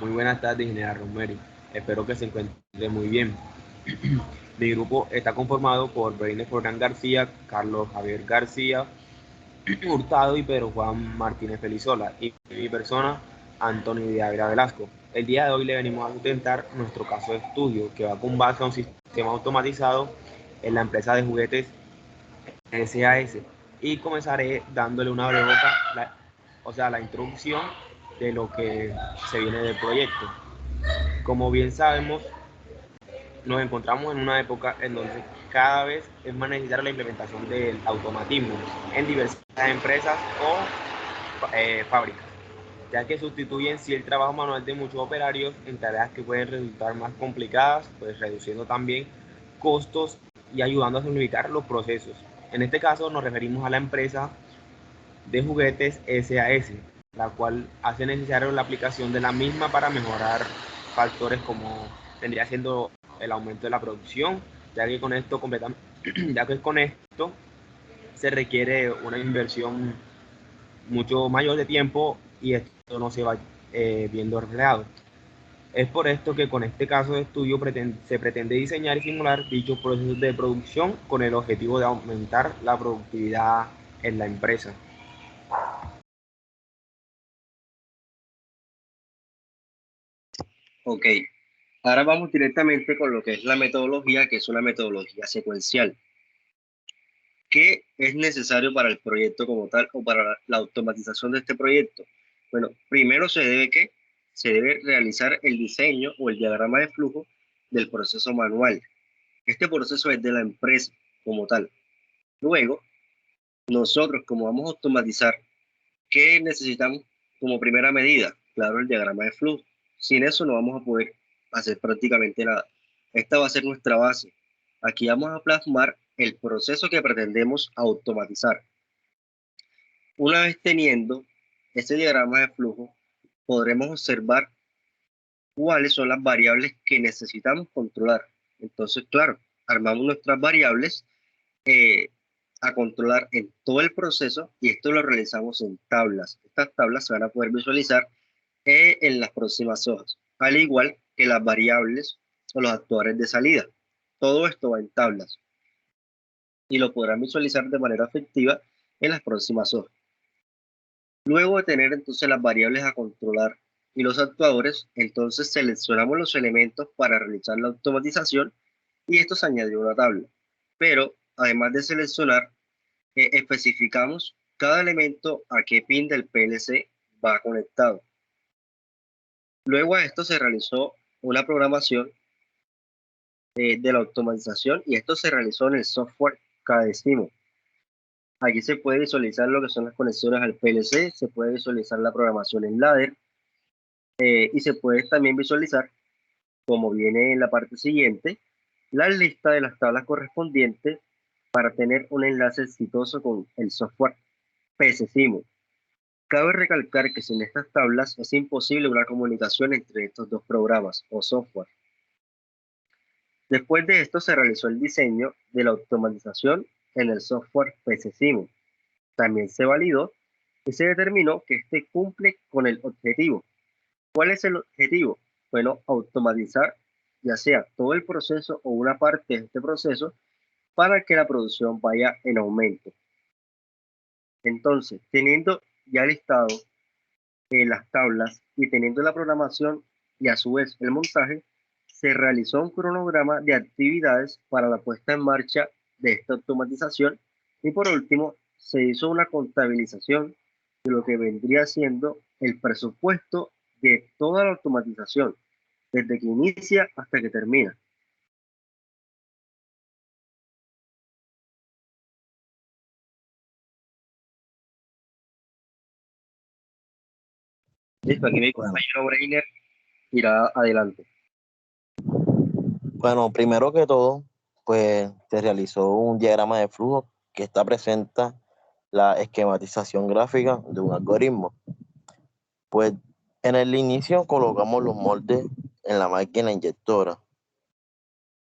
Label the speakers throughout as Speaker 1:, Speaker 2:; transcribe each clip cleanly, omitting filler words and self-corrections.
Speaker 1: Muy buenas tardes, ingeniera Romero. Espero que se encuentre muy bien. Mi grupo está conformado por Breiner Forán García, Carlos Javier García Hurtado y Pedro Juan Martínez Felizola, y mi persona, Antonio Díaz Velasco. El día de hoy le venimos a sustentar nuestro caso de estudio, que va con base a un sistema automatizado en la empresa de juguetes SAS. Y comenzaré dándole una breve la introducción de lo que se viene del proyecto. Como bien sabemos, nos encontramos en una época en donde cada vez es más necesaria la implementación del automatismo en diversas empresas o fábricas, ya que sustituyen sí el trabajo manual de muchos operarios en tareas que pueden resultar más complicadas, pues reduciendo también costos y ayudando a simplificar los procesos. En este caso nos referimos a la empresa de juguetes SAS, la cual hace necesario la aplicación de la misma para mejorar factores como vendría siendo el aumento de la producción, ya que con esto ya que con esto se requiere una inversión mucho mayor de tiempo y esto no se va viendo reflejado. Es por esto que con este caso de estudio se pretende diseñar y simular dichos procesos de producción con el objetivo de aumentar la productividad en la empresa.
Speaker 2: Ok, ahora vamos directamente con lo que es la metodología, que es una metodología secuencial. ¿Qué es necesario para el proyecto como tal o para la automatización de este proyecto? Bueno, primero se debe realizar el diseño o el diagrama de flujo del proceso manual. Este proceso es de la empresa como tal. Luego, nosotros como vamos a automatizar, ¿qué necesitamos como primera medida? Claro, el diagrama de flujo. Sin eso no vamos a poder hacer prácticamente nada. Esta va a ser nuestra base. Aquí vamos a plasmar el proceso que pretendemos automatizar. Una vez teniendo ese diagrama de flujo, podremos observar cuáles son las variables que necesitamos controlar. Entonces, claro, armamos nuestras variables eh, a controlar en todo el proceso y esto lo realizamos en tablas. Estas tablas se van a poder visualizar en las próximas hojas, al igual que las variables o los actuadores de salida. Todo esto va en tablas y lo podrán visualizar de manera efectiva en las próximas hojas. Luego de tener entonces las variables a controlar y los actuadores, entonces seleccionamos los elementos para realizar la automatización y esto se añadió a una tabla. Pero además de seleccionar, especificamos cada elemento a qué pin del PLC va conectado. Luego a esto se realizó una programación de la automatización y esto se realizó en el software Cadecimo. Aquí se puede visualizar lo que son las conexiones al PLC, se puede visualizar la programación en ladder y se puede también visualizar, como viene en la parte siguiente, la lista de las tablas correspondientes para tener un enlace exitoso con el software PCSimo. Cabe recalcar que sin estas tablas es imposible una comunicación entre estos dos programas o software. Después de esto se realizó el diseño de la automatización en el software PCSimo. También se validó y se determinó que este cumple con el objetivo. ¿Cuál es el objetivo? Bueno, automatizar ya sea todo el proceso o una parte de este proceso para que la producción vaya en aumento. Entonces, teniendo ya listado las tablas y teniendo la programación y a su vez el montaje, se realizó un cronograma de actividades para la puesta en marcha de esta automatización y por último se hizo una contabilización de lo que vendría siendo el presupuesto de toda la automatización, desde que inicia hasta que termina. Listo, aquí mi
Speaker 3: Bueno,
Speaker 2: compañero Breiner irá adelante.
Speaker 3: bueno, primero que todo, pues se realizó un diagrama de flujo que está presenta la esquematización gráfica de un algoritmo. Pues en el inicio colocamos los moldes en la máquina inyectora.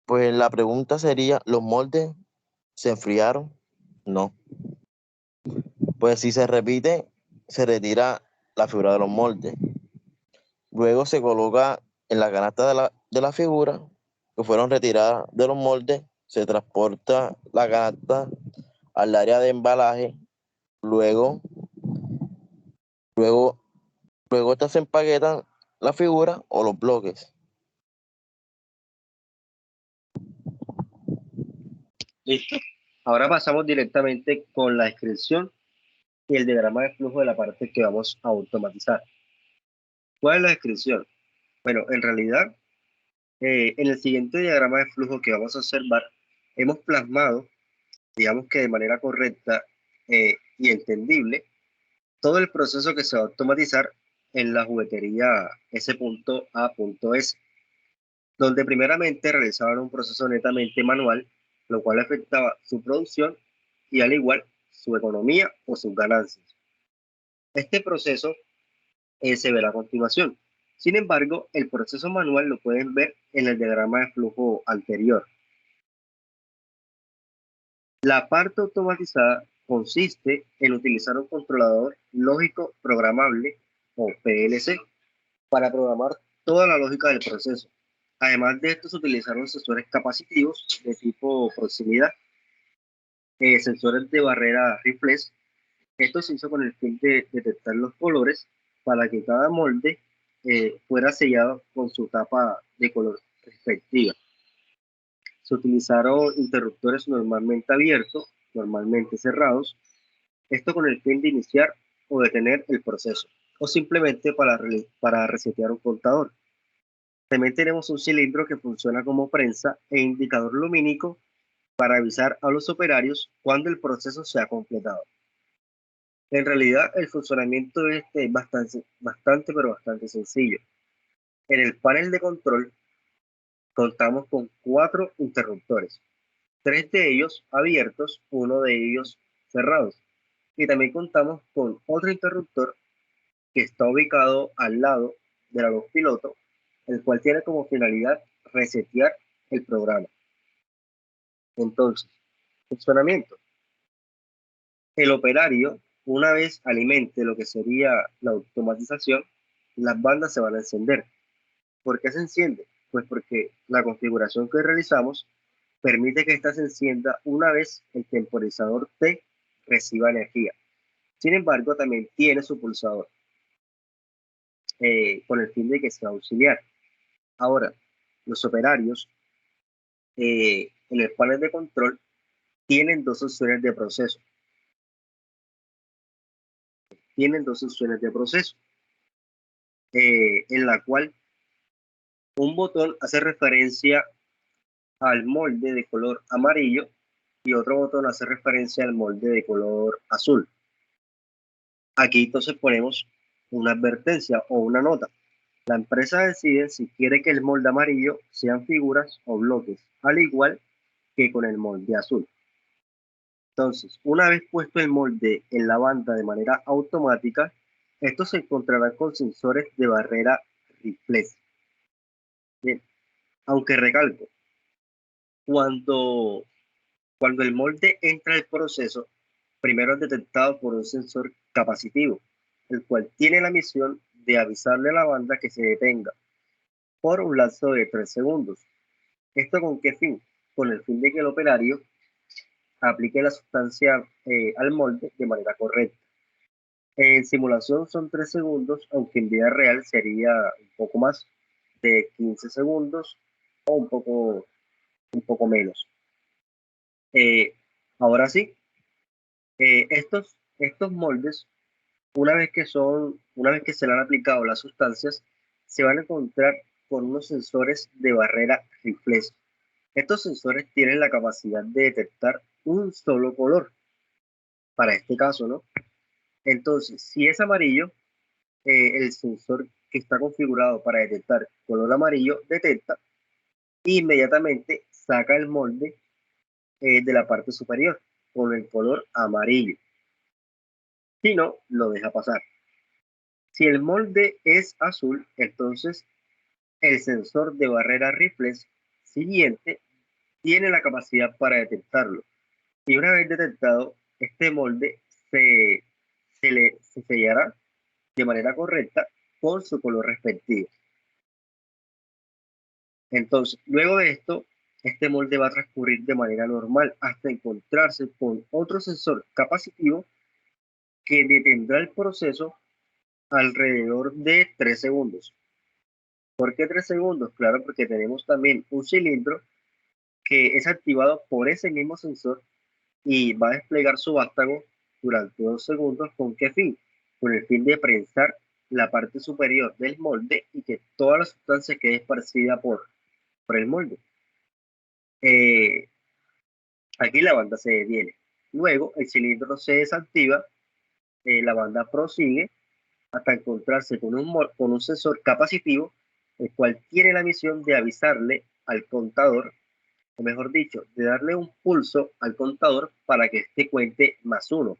Speaker 3: Pues la pregunta sería, ¿los moldes se enfriaron? No. Pues si se repite, se retira la figura de los moldes. Luego se coloca en la canasta de la figura que fueron retiradas de los moldes, se transporta la canasta al área de embalaje, luego, luego, luego estas se empaquetan la figura o los bloques.
Speaker 2: Listo. Ahora pasamos directamente con la descripción y el diagrama de flujo de la parte que vamos a automatizar. ¿Cuál es la descripción? Bueno, en realidad, en el siguiente diagrama de flujo que vamos a observar, hemos plasmado, digamos que de manera correcta y entendible, todo el proceso que se va a automatizar en la juguetería S.A.S, donde primeramente realizaban un proceso netamente manual, lo cual afectaba su producción y al igual su economía o sus ganancias. Este proceso se verá a continuación. Sin embargo, el proceso manual lo pueden ver en el diagrama de flujo anterior. La parte automatizada consiste en utilizar un controlador lógico programable o PLC para programar toda la lógica del proceso. Además de esto, se utilizaron sensores capacitivos de tipo proximidad, sensores de barrera reflex. Esto se hizo con el fin de detectar los colores para que cada molde fuera sellado con su tapa de color respectiva. Se utilizaron interruptores normalmente abiertos, normalmente cerrados, esto con el fin de iniciar o detener el proceso, o simplemente para resetear un contador. También tenemos un cilindro que funciona como prensa e indicador lumínico para avisar a los operarios cuando el proceso se ha completado. En realidad, el funcionamiento de este es bastante sencillo. En el panel de control contamos con 4 interruptores, 3 de ellos abiertos, 1 de ellos cerrados. Y también contamos con otro interruptor que está ubicado al lado de la luz piloto, el cual tiene como finalidad resetear el programa. Entonces, funcionamiento. El operario, una vez alimente lo que sería la automatización, las bandas se van a encender. ¿Por qué se enciende? Pues porque la configuración que realizamos permite que ésta se encienda una vez el temporizador T reciba energía. Sin embargo, también tiene su pulsador con el fin de que sea auxiliar. Ahora, los operarios en el panel de control tienen dos opciones de proceso. En la cual un botón hace referencia al molde de color amarillo y otro botón hace referencia al molde de color azul. Aquí entonces ponemos una advertencia o una nota. La empresa decide si quiere que el molde amarillo sean figuras o bloques, al igual que con el molde azul. Entonces, una vez puesto el molde en la banda de manera automática, estos se encontrarán con sensores de barrera reflex. Bien, aunque recalco, cuando el molde entra al proceso, primero es detectado por un sensor capacitivo, el cual tiene la misión de avisarle a la banda que se detenga por un lapso de 3 segundos. ¿Esto con qué fin? Con el fin de que el operario aplique la sustancia al molde de manera correcta. En simulación son 3 segundos, aunque en vida real sería un poco más de 15 segundos o un poco menos. Ahora sí, estos moldes, una vez que se le han aplicado las sustancias, se van a encontrar con unos sensores de barrera reflex. Estos sensores tienen la capacidad de detectar un solo color, para este caso, ¿no? Entonces, si es amarillo, el sensor que está configurado para detectar color amarillo detecta e inmediatamente saca el molde de la parte superior con el color amarillo. Si no, lo deja pasar. Si el molde es azul, entonces el sensor de barrera reflex siguiente tiene la capacidad para detectarlo. Y una vez detectado, este molde se sellará de manera correcta con su color respectivo. Entonces, luego de esto, este molde va a transcurrir de manera normal hasta encontrarse con otro sensor capacitivo que detendrá el proceso alrededor de 3 segundos. ¿Por qué 3 segundos? Claro, porque tenemos también un cilindro que es activado por ese mismo sensor y va a desplegar su vástago durante 2 segundos. ¿Con qué fin? Con el fin de prensar la parte superior del molde y que toda la sustancia quede esparcida por el molde. Aquí la banda se detiene. Luego el cilindro se desactiva, la banda prosigue hasta encontrarse con un sensor capacitivo, el cual tiene la misión de avisarle al contador, o mejor dicho, de darle un pulso al contador para que este cuente +1.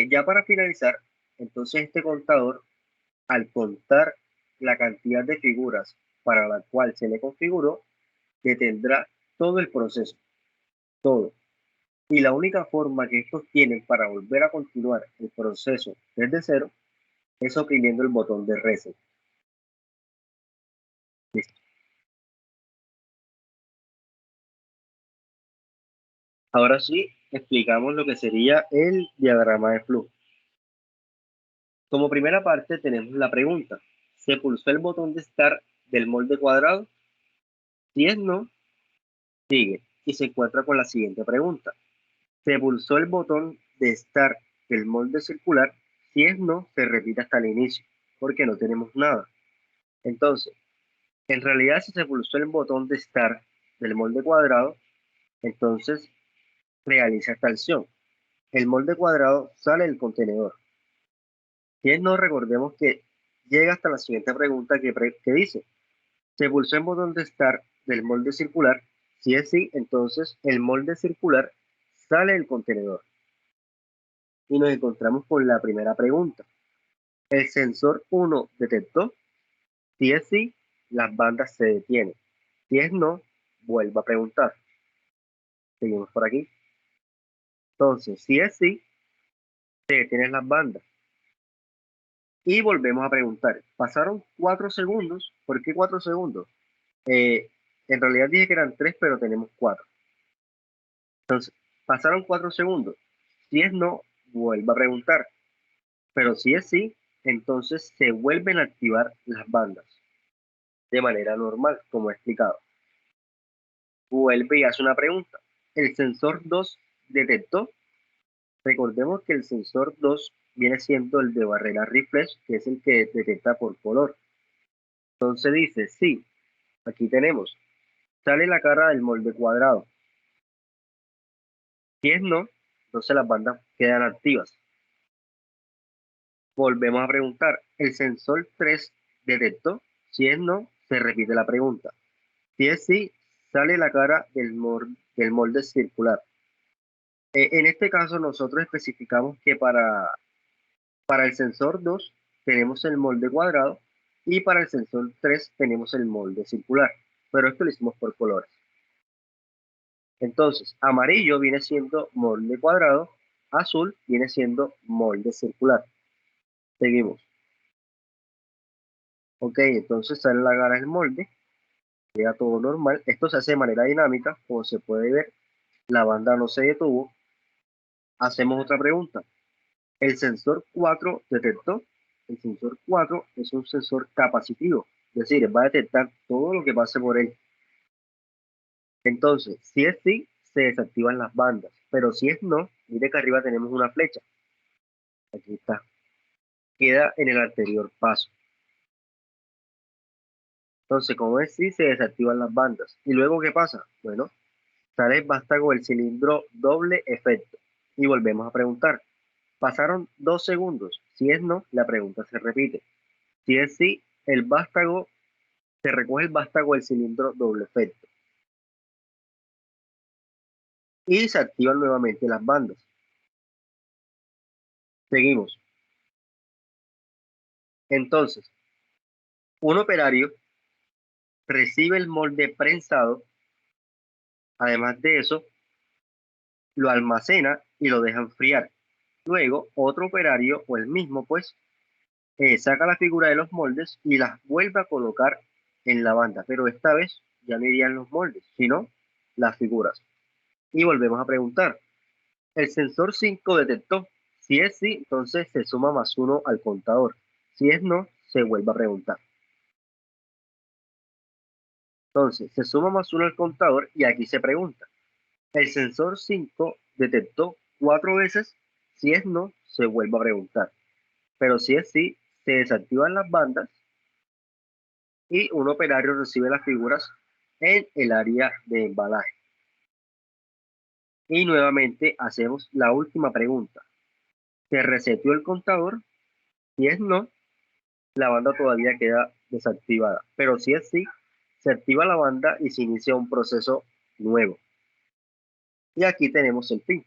Speaker 2: Ya para finalizar, entonces este contador, al contar la cantidad de figuras para la cual se le configuró, detendrá todo el proceso, todo. Y la única forma que estos tienen para volver a continuar el proceso desde cero es oprimiendo el botón de reset. Listo. Ahora sí, explicamos lo que sería el diagrama de flujo. Como primera parte tenemos la pregunta: ¿se pulsó el botón de Start del molde cuadrado? Si es no, sigue y se encuentra con la siguiente pregunta: ¿se pulsó el botón de Start del molde circular? Si es no, se repite hasta el inicio, porque no tenemos nada. Entonces, en realidad, si se pulsó el botón de Start del molde cuadrado, entonces realiza esta acción. El molde cuadrado sale del contenedor. Si es no, recordemos que llega hasta la siguiente pregunta que dice: ¿se pulsó el botón de Start del molde circular? Si es sí, entonces el molde circular sale del contenedor. Y nos encontramos con la primera pregunta: ¿el sensor 1 detectó? Si es sí, las bandas se detienen. Si es no, vuelvo a preguntar. Seguimos por aquí. Entonces, si es sí, se detienen las bandas. Y volvemos a preguntar. Pasaron 4 segundos. ¿Por qué 4 segundos? En realidad dije que eran 3, pero tenemos 4. Entonces, pasaron 4 segundos. Si es no, vuelvo a preguntar. Pero si es sí, entonces se vuelven a activar las bandas de manera normal, como he explicado. Vuelve y hace una pregunta: ¿el sensor 2 detectó? Recordemos que el sensor 2 viene siendo el de barrera reflex, que es el que detecta por color. Entonces dice, sí, aquí tenemos, sale la cara del molde cuadrado. Si es no, entonces las bandas quedan activas. Volvemos a preguntar, ¿el sensor 3 detectó? Si es no, se repite la pregunta. Si es sí, sale la cara del molde circular. En este caso nosotros especificamos que para el sensor 2 tenemos el molde cuadrado y para el sensor 3 tenemos el molde circular, pero esto lo hicimos por colores. Entonces, amarillo viene siendo molde cuadrado, azul viene siendo molde circular. Seguimos. Ok, entonces sale la cara del molde, queda todo normal. Esto se hace de manera dinámica, como se puede ver, la banda no se detuvo. Hacemos otra pregunta. ¿El sensor 4 detectó? El sensor 4 es un sensor capacitivo, es decir, va a detectar todo lo que pase por él. Entonces, si es sí, se desactivan las bandas, pero si es no, mire que arriba tenemos una flecha. Aquí está. Queda en el anterior paso. Entonces, como es sí, se desactivan las bandas. ¿Y luego qué pasa? Bueno, sale el vástago del cilindro doble efecto. Y volvemos a preguntar. Pasaron 2 segundos. Si es no, la pregunta se repite. Si es sí, el vástago, se recoge el vástago del cilindro doble efecto. Y se activan nuevamente las bandas. Seguimos. Entonces, un operario recibe el molde prensado. Además de eso, lo almacena y lo deja enfriar. Luego, otro operario o el mismo, pues, saca la figura de los moldes y las vuelve a colocar en la banda, pero esta vez ya no irían los moldes, sino las figuras. Y volvemos a preguntar, el sensor 5 detectó. Si es sí, entonces se suma +1 al contador. Si es no, se vuelve a preguntar. Entonces, se suma +1 al contador y aquí se pregunta. El sensor 5 detectó 4 veces. Si es no, se vuelve a preguntar. Pero si es sí, se desactivan las bandas y un operario recibe las figuras en el área de embalaje. Y nuevamente hacemos la última pregunta. ¿Se reseteó el contador? Si es no, la banda todavía queda desactivada. Pero si es sí, se activa la banda y se inicia un proceso nuevo. Y aquí tenemos el fin.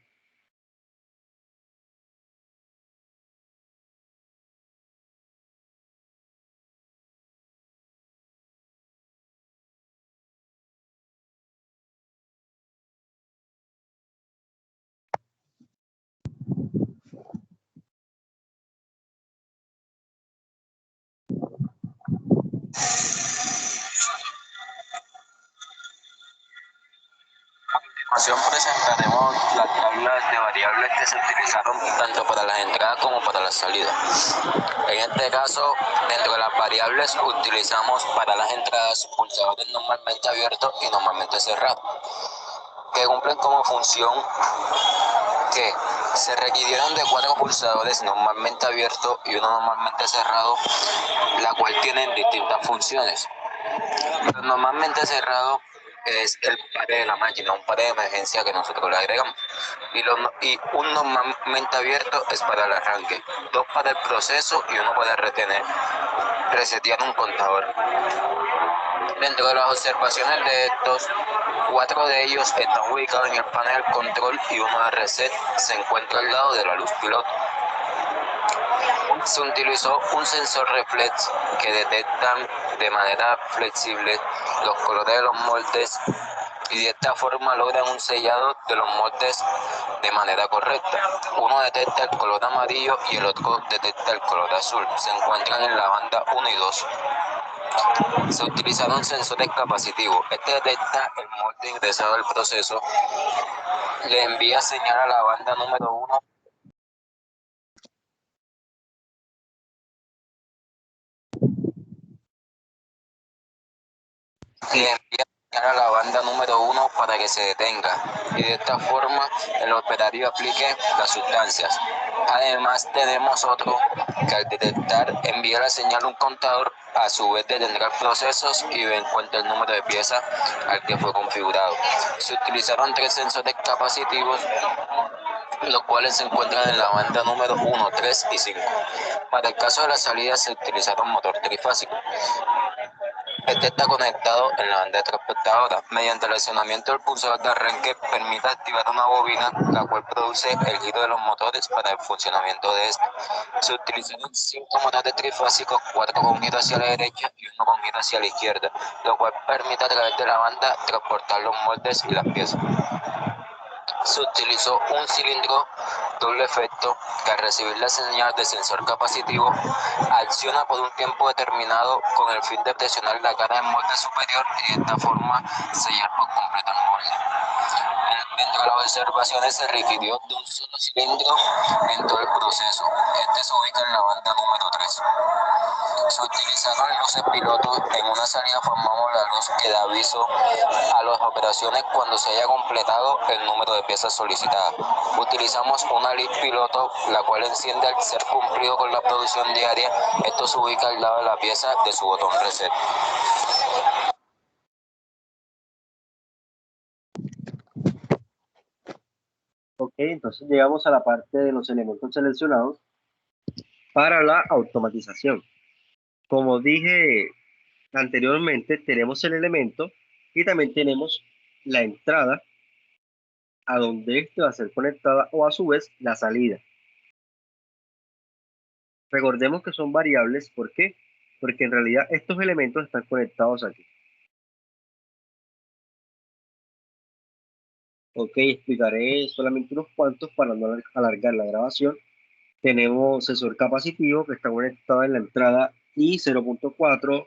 Speaker 3: A continuación presentaremos las tablas de variables que se utilizaron tanto para las entradas como para las salidas. En este caso, dentro de las variables utilizamos para las entradas pulsadores normalmente abiertos y normalmente cerrados, que cumplen como función que se requirieron de 4 pulsadores normalmente abiertos y uno normalmente cerrado, la cual tienen distintas funciones. Los normalmente cerrado es el pare de la máquina, un pare de emergencia que nosotros le agregamos. Y un normalmente abierto es para el arranque, 2 para el proceso y uno para resetear un contador. Dentro de las observaciones de estos, 4 de ellos están ubicados en el panel control y uno de reset se encuentra al lado de la luz piloto. Se utilizó un sensor reflex que detecta de manera flexible los colores de los moldes y de esta forma logran un sellado de los moldes de manera correcta. Uno detecta el color amarillo y el otro detecta el color azul. Se encuentran en la banda 1 y 2. Se utilizaron sensores capacitivos. Este detecta el molde ingresado al proceso, le envía señal a la banda número 1. Le envía a la banda número 1 para que se detenga y de esta forma el operario aplique las sustancias. Además tenemos otro que al detectar envía la señal a un contador, a su vez detendrá procesos y encuentra el número de pieza al que fue configurado. Se utilizaron 3 sensores capacitivos, los cuales se encuentran en la banda número 1, 3 y 5. Para el caso de la salida se utilizaron motor trifásico. Este está conectado en la banda transportadora. Mediante el accionamiento del pulsador de arranque permite activar una bobina, la cual produce el giro de los motores para el funcionamiento de este. Se utilizaron 5 motores trifásicos, 4 con giro hacia la derecha y 1 con giro hacia la izquierda, lo cual permite a través de la banda transportar los moldes y las piezas. Se utilizó un cilindro doble efecto que al recibir la señal de sensor capacitivo acciona por un tiempo determinado con el fin de presionar la cara del molde superior y de esta forma sellar por completo el molde. Dentro de las observaciones se refirió de un solo cilindro en todo el proceso. Este se ubica en la banda número 3. Se utilizaron luces pilotos. En una salida formamos la luz que da aviso a las operaciones cuando se haya completado el número de piezas solicitadas. Utilizamos una luz piloto, la cual enciende al ser cumplido con la producción diaria. Esto se ubica al lado de la pieza de su botón reset.
Speaker 2: Ok, entonces llegamos a la parte de los elementos seleccionados para la automatización. Como dije anteriormente, tenemos el elemento y también tenemos la entrada a donde este va a ser conectada o a su vez la salida. Recordemos que son variables, ¿por qué? Porque en realidad estos elementos están conectados aquí. Ok, explicaré solamente unos cuantos para no alargar la grabación. Tenemos sensor capacitivo que está conectado en la entrada I0.4.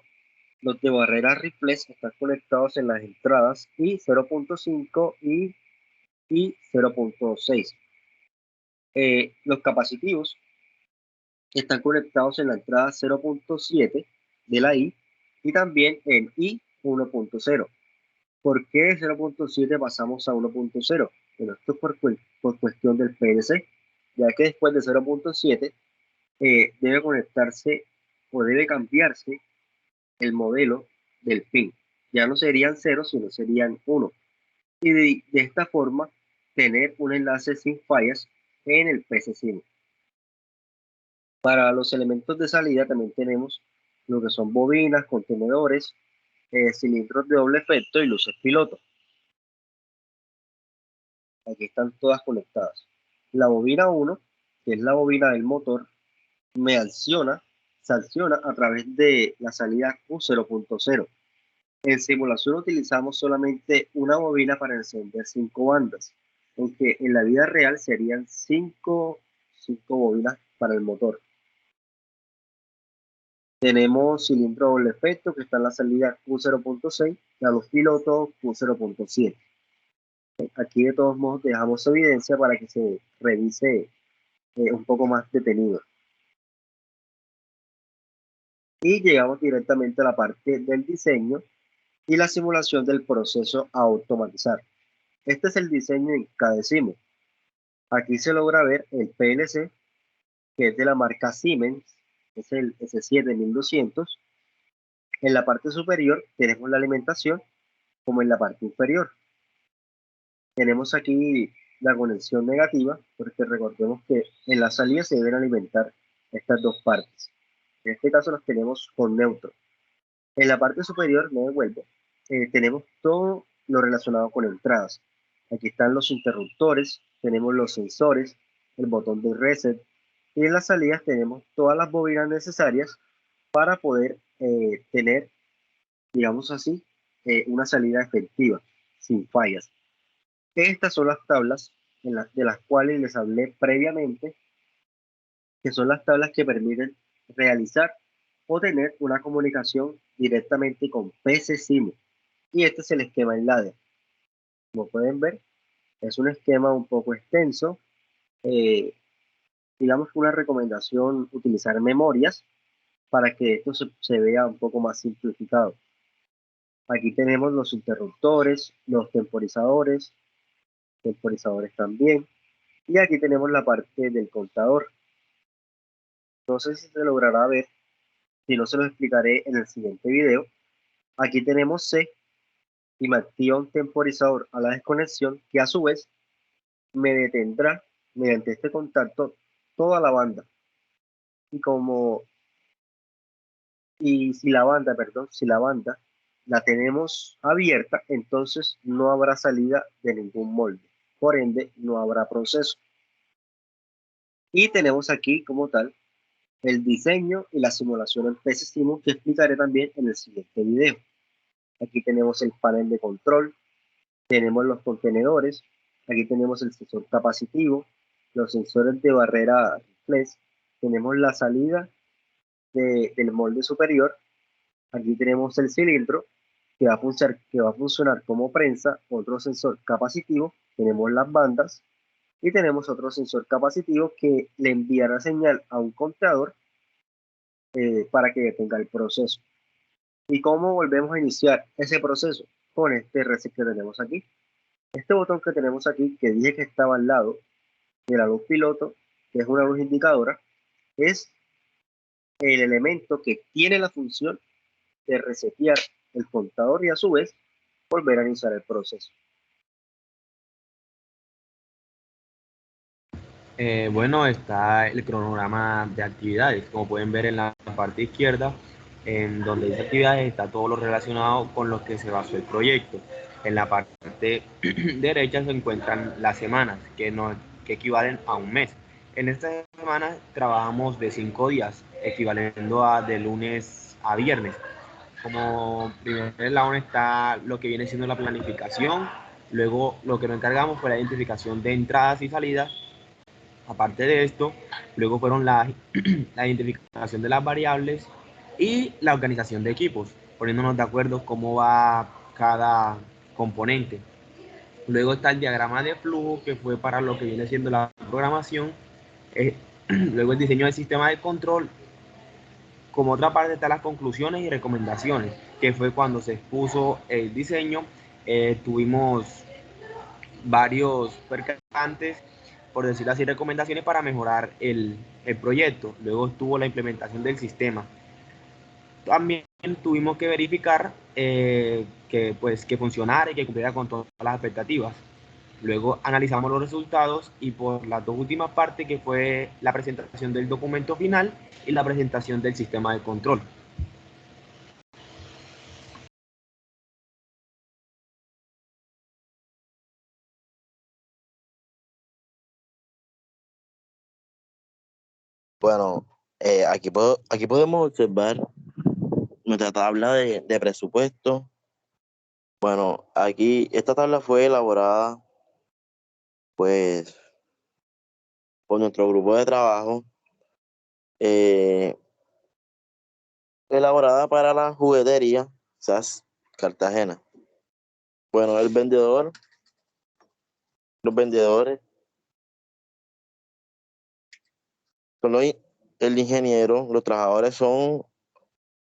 Speaker 2: Los de barrera reflex están conectados en las entradas I0.5 y I0.6. Los capacitivos están conectados en la entrada 0.7 de la I y también en I1.0. ¿Por qué de 0.7 pasamos a 1.0? Bueno, esto es por cuestión del PLC, ya que después de 0.7 debe conectarse o debe cambiarse el modelo del pin. Ya no serían 0, sino serían 1. Y de esta forma tener un enlace sin fallas en el PCSIM. Para los elementos de salida también tenemos lo que son bobinas, contenedores, cilindros de doble efecto y luces piloto. Aquí están todas conectadas. La bobina 1, que es la bobina del motor, se acciona a través de la salida Q0.0. En simulación utilizamos solamente una bobina para encender 5 bandas, aunque en la vida real serían 5 bobinas para el motor. Tenemos cilindro doble efecto que está en la salida Q0.6, la luz piloto Q0.7. Aquí de todos modos dejamos evidencia para que se revise un poco más detenido. Y llegamos directamente a la parte del diseño y la simulación del proceso a automatizar. Este es el diseño en cada decimal. Aquí se logra ver el PLC, que es de la marca Siemens, es el S7200. En la parte superior tenemos la alimentación, como en la parte inferior. Tenemos aquí la conexión negativa, porque recordemos que en la salida se deben alimentar estas dos partes. En este caso las tenemos con neutro. En la parte superior, me devuelvo, tenemos todo lo relacionado con entradas. Aquí están los interruptores, tenemos los sensores, el botón de reset, y en las salidas tenemos todas las bobinas necesarias para poder tener, digamos así, una salida efectiva, sin fallas. Estas son las tablas de las cuales les hablé previamente, que son las tablas que permiten realizar o tener una comunicación directamente con PCSIM. Y este es el esquema en ladder. Como pueden ver, es un esquema un poco extenso. Digamos que una recomendación utilizar memorias para que esto se vea un poco más simplificado. Aquí tenemos los interruptores, los temporizadores también. Y aquí tenemos la parte del contador. No sé si se logrará ver, si no se lo explicaré en el siguiente video. Aquí tenemos C y me activa un temporizador a la desconexión que a su vez me detendrá mediante este contacto toda la banda. Si la banda la tenemos abierta, entonces no habrá salida de ningún molde. Por ende, no habrá proceso. Y tenemos aquí como tal el diseño y la simulación en PCSIM que explicaré también en el siguiente video. Aquí tenemos el panel de control, tenemos los contenedores, aquí tenemos el sensor capacitivo, los sensores de barrera reflex, tenemos la salida del molde superior, aquí tenemos el cilindro que va a funcionar como prensa, otro sensor capacitivo, tenemos las bandas y tenemos otro sensor capacitivo que le enviará señal a un contador para que detenga el proceso. ¿Y cómo volvemos a iniciar ese proceso? Con este reset que tenemos aquí. Este botón que tenemos aquí, que dije que estaba al lado de la luz piloto, que es una luz indicadora, es el elemento que tiene la función de resetear el contador y a su vez volver a iniciar el proceso.
Speaker 1: Bueno, está el cronograma de actividades. Como pueden ver en la parte izquierda, en donde dice actividades, está todo lo relacionado con lo que se basó el proyecto. En la parte derecha se encuentran las semanas, que equivalen a un mes. En esta semana trabajamos de 5 días, equivaliendo a de lunes a viernes. Como primer eslabón está lo que viene siendo la planificación. Luego lo que nos encargamos fue la identificación de entradas y salidas. Aparte de esto, luego fueron la identificación de las variables y la organización de equipos, poniéndonos de acuerdo cómo va cada componente. Luego está el diagrama de flujo, que fue para lo que viene siendo la programación. Luego el diseño del sistema de control. Como otra parte están las conclusiones y recomendaciones, que fue cuando se expuso el diseño. Tuvimos varios percances, por decirlo así, recomendaciones para mejorar el proyecto. Luego estuvo la implementación del sistema. También tuvimos que verificar que funcionara y que cumpliera con todas las expectativas. Luego analizamos los resultados y por las dos últimas partes, que fue la presentación del documento final y la presentación del sistema de control.
Speaker 3: Bueno, aquí podemos observar nuestra tabla de presupuesto. Bueno, aquí esta tabla fue elaborada pues por nuestro grupo de trabajo, eh, elaborada para la juguetería SAS Cartagena. Bueno, los vendedores son el ingeniero, los trabajadores son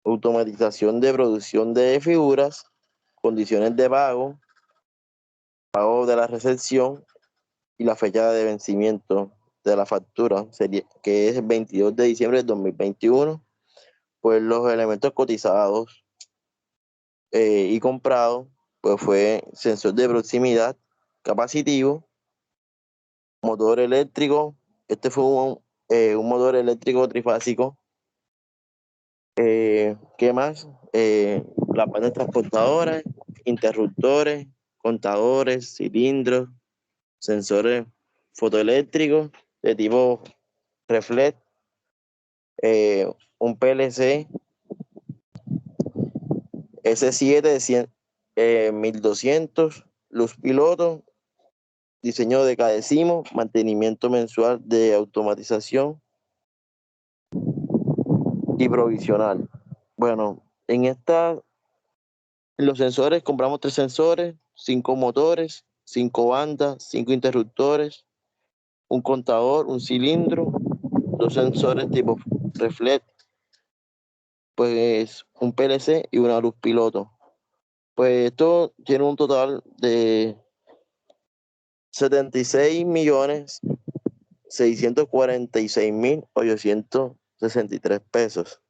Speaker 3: automatización de producción de figuras, condiciones de pago de la recepción y la fecha de vencimiento de la factura, que es el 22 de diciembre de 2021. Pues los elementos cotizados y comprados pues fue sensor de proximidad, capacitivo, motor eléctrico. Este fue un motor eléctrico trifásico. ¿Qué más? Las bandas transportadoras, interruptores, contadores, cilindros, sensores fotoeléctricos de tipo reflex, un PLC S7 de 100, 1200, luz piloto, diseño de cadecimo, mantenimiento mensual de automatización y provisional. Bueno, en los sensores compramos 3 sensores, 5 motores, 5 bandas, 5 interruptores, un contador, un cilindro, 2 sensores tipo reflex, pues un PLC y una luz piloto. Pues esto tiene un total de 76.646.863 pesos.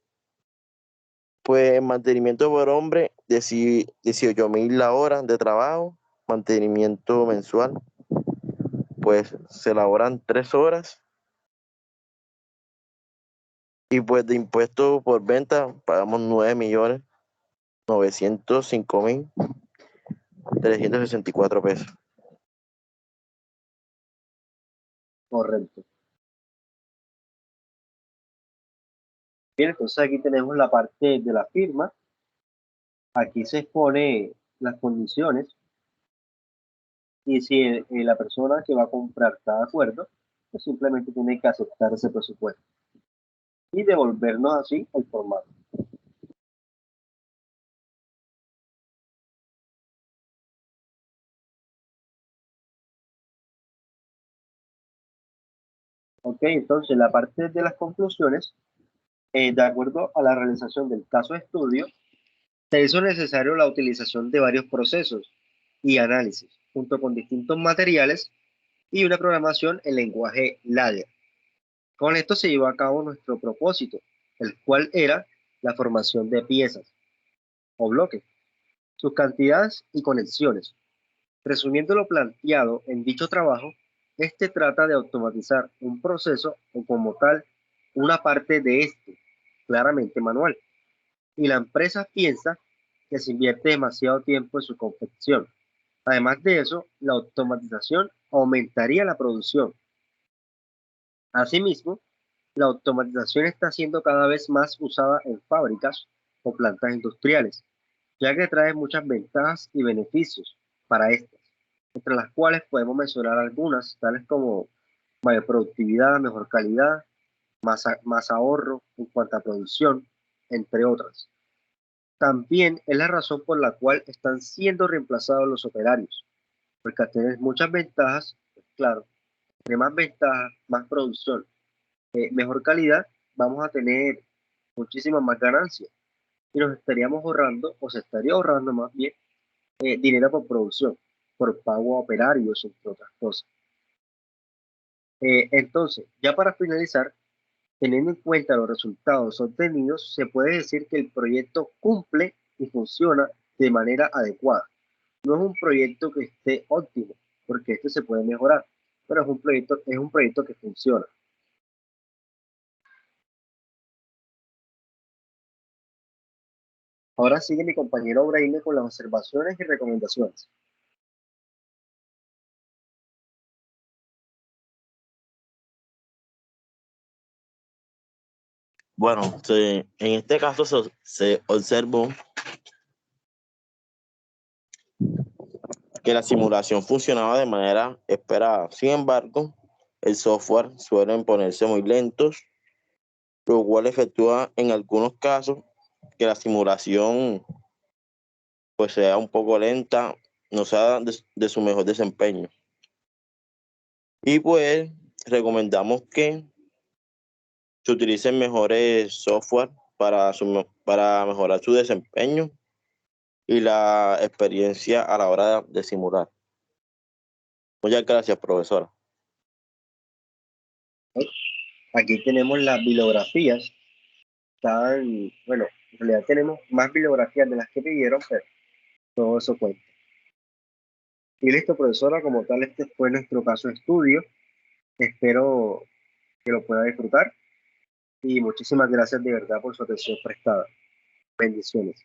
Speaker 3: Pues mantenimiento por hombre, 18.000 la hora de trabajo, mantenimiento mensual, pues se elaboran 3 horas. Y pues de impuestos por venta pagamos 9.905.364 pesos.
Speaker 2: Correcto. Bien, entonces aquí tenemos la parte de la firma. Aquí se expone las condiciones y si la persona que va a comprar está de acuerdo, pues simplemente tiene que aceptar ese presupuesto y devolvernos así el formato. Ok, entonces la parte de las conclusiones, de acuerdo a la realización del caso de estudio, se hizo necesario la utilización de varios procesos y análisis, junto con distintos materiales y una programación en lenguaje ladder. Con esto se llevó a cabo nuestro propósito, el cual era la formación de piezas o bloques, sus cantidades y conexiones. Resumiendo lo planteado en dicho trabajo, este trata de automatizar un proceso o como tal una parte de este, claramente manual. Y la empresa piensa que se invierte demasiado tiempo en su confección. Además de eso, la automatización aumentaría la producción. Asimismo, la automatización está siendo cada vez más usada en fábricas o plantas industriales, ya que trae muchas ventajas y beneficios para estas, entre las cuales podemos mencionar algunas, tales como mayor productividad, mejor calidad, más ahorro en cuanto a producción, entre otras. También es la razón por la cual están siendo reemplazados los operarios, porque al tener muchas ventajas, pues claro, entre más ventajas, más producción, mejor calidad, vamos a tener muchísimas más ganancias y nos estaríamos ahorrando, o se estaría ahorrando más bien, dinero por producción, por pago a operarios, entre otras cosas. Entonces, ya para finalizar, teniendo en cuenta los resultados obtenidos, se puede decir que el proyecto cumple y funciona de manera adecuada. No es un proyecto que esté óptimo, porque este se puede mejorar, pero es un proyecto que funciona. Ahora sigue mi compañero Braille con las observaciones y recomendaciones.
Speaker 3: Bueno, en este caso se observó que la simulación funcionaba de manera esperada. Sin embargo, el software suele ponerse muy lentos, lo cual efectúa en algunos casos que la simulación pues sea un poco lenta, no sea de su mejor desempeño. Y pues recomendamos que se utilicen mejores software para mejorar su desempeño y la experiencia a la hora de simular. Muchas gracias, profesora.
Speaker 2: Aquí tenemos las bibliografías. Bueno, en realidad tenemos más bibliografías de las que pidieron, pero todo eso cuenta. Y listo, profesora, como tal, este fue nuestro caso de estudio. Espero que lo pueda disfrutar y muchísimas gracias de verdad por su atención prestada. Bendiciones.